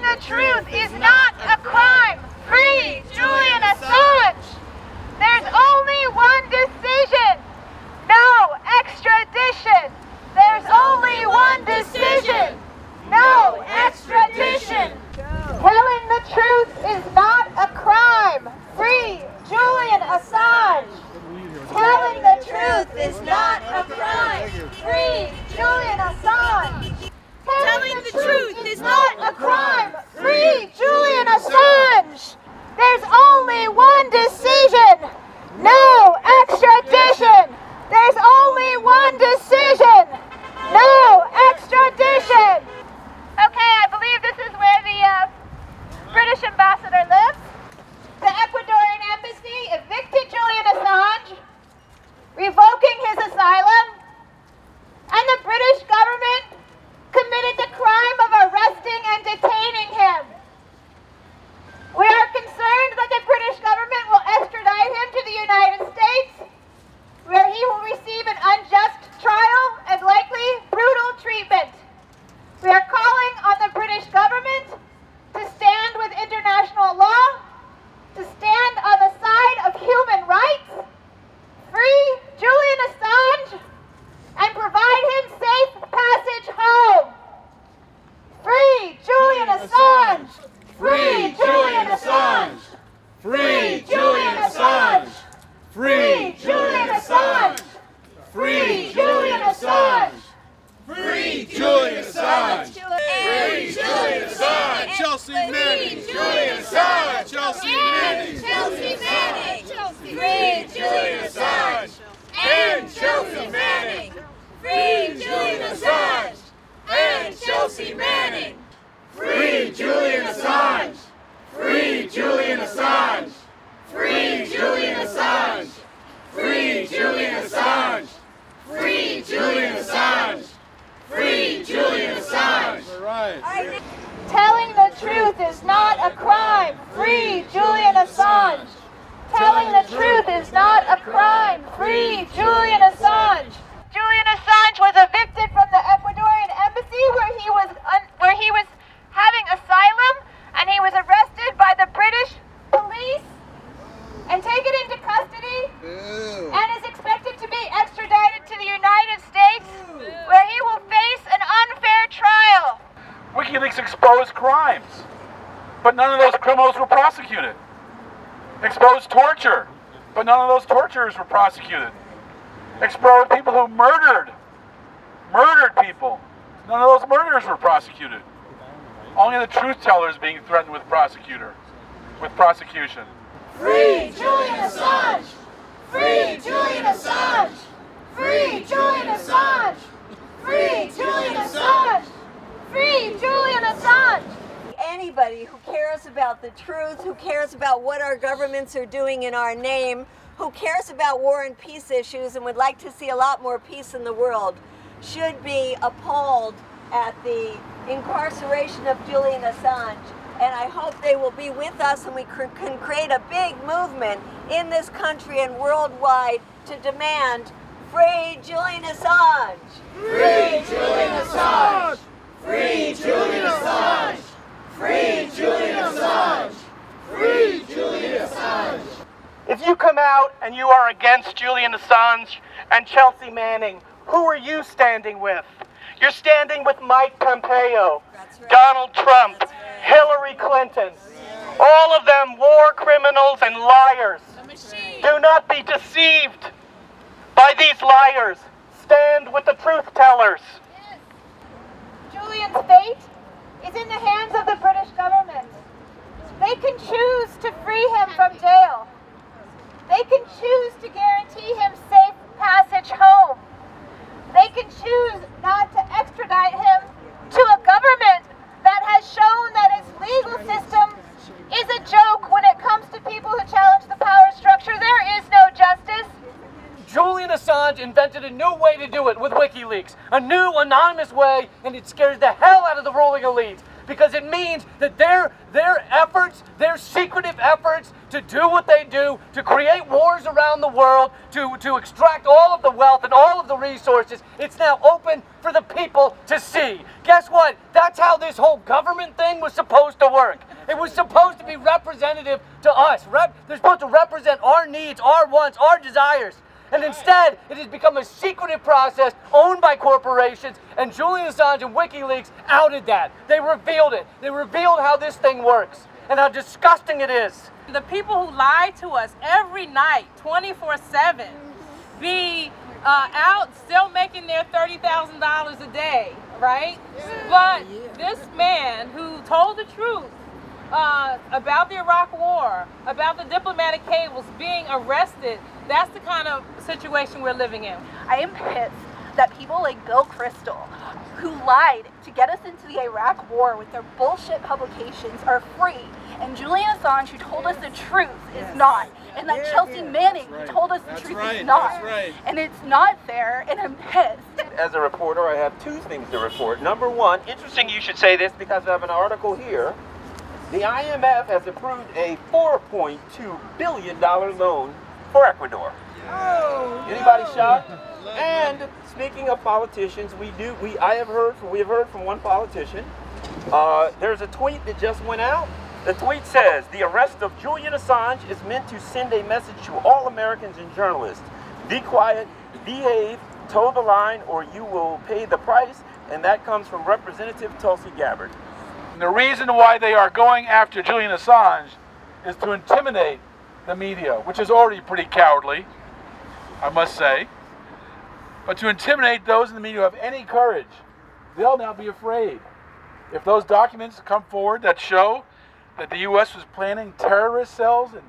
the truth is not a crime. Free Julian Assange. There's only one decision. No extradition. There's only one decision. No extradition. Telling the truth is not a crime. Free Julian Assange. Telling the truth is not a crime. Free Julian Assange. Telling the truth is not a crime. Free Julian Assange. There's only one decision. No extradition. There's only one decision. No extradition. Okay, I believe this is where the British ambassador lives. The Ecuadorian Embassy evicted Julian Assange, revoking his asylum, and the British government committed the crime of arresting and detaining him. We are concerned that the British government will extradite him to the United States, where he will receive an unjust trial and likely brutal treatment. We are calling on the British government to stand with international law, to stand on the side of human rights, free Julian Assange, and provide him safe passage home. Free Julian Assange! Free Julian Assange! Free Julian Assange! Free Julian Assange! Free Julian Assange! Free Julian Assange! Free Julian Assange! Chelsea Mannings! Julian Assange! Chelsea Mannings! Chelsea Mannings! Free Julian Assange! And Chelsea Mannings! Free Julian Assange! And Chelsea Mannings! Free Julian Assange! Free Julian Assange! Free Julian Assange! Free Julian Assange! Free Julian Assange! Free Julian Assange! Telling the truth is not a crime. Free Julian Assange. Telling the truth is not a crime. Free Julian Assange. Julian Assange was evicted from the Ecuadorian Embassy where he was having asylum, and he was arrested by the British police and taken into custody and is expected to be extradited to the United States, where he will face an unfair trial. Wikileaks exposed crimes, but none of those criminals were prosecuted. Exposed torture, but none of those torturers were prosecuted. Exposed people who murdered people. None of those murderers were prosecuted. Only the truth tellers being threatened with prosecution. Free Julian Assange! Free Julian Assange! Free Julian Assange! Free Julian Assange! Free Julian Assange! Anybody who cares about the truth, who cares about what our governments are doing in our name, who cares about war and peace issues and would like to see a lot more peace in the world, should be appalled at the incarceration of Julian Assange. And I hope they will be with us and we can create a big movement in this country and worldwide to demand free Julian Assange! Free Julian Assange! Free Julian Assange! Free Julian Assange! Free Julian Assange! If you come out and you are against Julian Assange and Chelsea Manning, who are you standing with? You're standing with Mike Pompeo, Right. Donald Trump, Right. Hillary Clinton, all of them war criminals and liars. Do not be deceived by these liars. Stand with the truth tellers. Julian's fate is in the hands of the British government. They can choose to free him from jail. They can choose to guarantee him safe passage home. They can choose not to extradite him to a government that has shown that its legal system is a joke when it comes to people who challenge the power structure. There is no justice. Julian Assange invented a new way to do it with Wikileaks, a new anonymous way, and it scares the hell out of the ruling elite. because it means that their efforts, their secretive efforts to do what they do, to create wars around the world, to extract all of the wealth and all of the resources, it's now open for the people to see. Guess what? That's how this whole government thing was supposed to work. It was supposed to be representative to us. They're supposed to represent our needs, our wants, our desires. And instead, it has become a secretive process owned by corporations, and Julian Assange and Wikileaks outed that. They revealed it. They revealed how this thing works and how disgusting it is. The people who lie to us every night, 24/7, be out still making their $30,000 a day, right? But this man who told the truth about the Iraq War, about the diplomatic cables being arrested, that's the kind of situation we're living in. I am pissed that people like Bill Kristol, who lied to get us into the Iraq War with their bullshit publications, are free, and Julian Assange, who told us the truth, is not, and that Chelsea Mannings, who told us the truth, is not, and it's not fair, and I'm pissed. As a reporter, I have two things to report. Number one, interesting you should say this because I have an article here. The IMF has approved a $4.2 billion loan for Ecuador. Anybody shocked? And speaking of politicians, we have heard from one politician. There's a tweet that just went out. The tweet says, "The arrest of Julian Assange is meant to send a message to all Americans and journalists. Be quiet, behave, toe the line, or you will pay the price." And that comes from Representative Tulsi Gabbard. And the reason why they are going after Julian Assange is to intimidate the media, which is already pretty cowardly, I must say. But to intimidate those in the media who have any courage, they'll now be afraid. If those documents come forward that show that the U.S. was planning terrorist cells and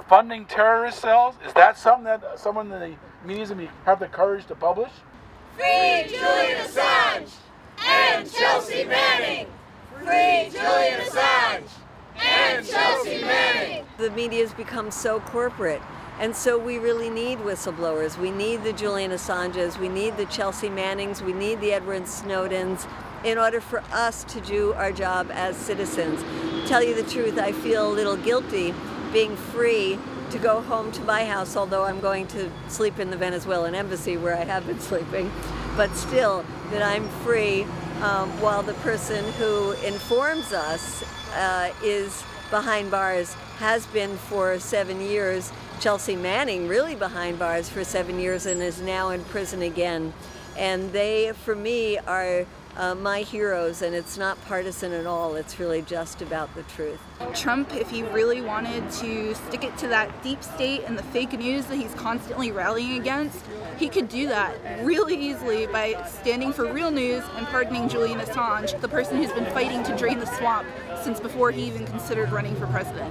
funding terrorist cells, is that something that someone in the media is going to have the courage to publish? Free Julian Assange and Chelsea Mannings! Free Julian Assange and Chelsea Mannings! The media has become so corporate, and so we really need whistleblowers. We need the Julian Assanges, we need the Chelsea Mannings, we need the Edward Snowdens in order for us to do our job as citizens. To tell you the truth, I feel a little guilty being free to go home to my house, although I'm going to sleep in the Venezuelan Embassy where I have been sleeping, but still that I'm free while the person who informs us is behind bars, has been for 7 years. Chelsea Manning really behind bars for 7 years and is now in prison again. And they, for me, are my heroes, and it's not partisan at all. It's really just about the truth. Trump, if he really wanted to stick it to that deep state and the fake news that he's constantly rallying against, he could do that really easily by standing for real news and pardoning Julian Assange, the person who's been fighting to drain the swamp since before he even considered running for president.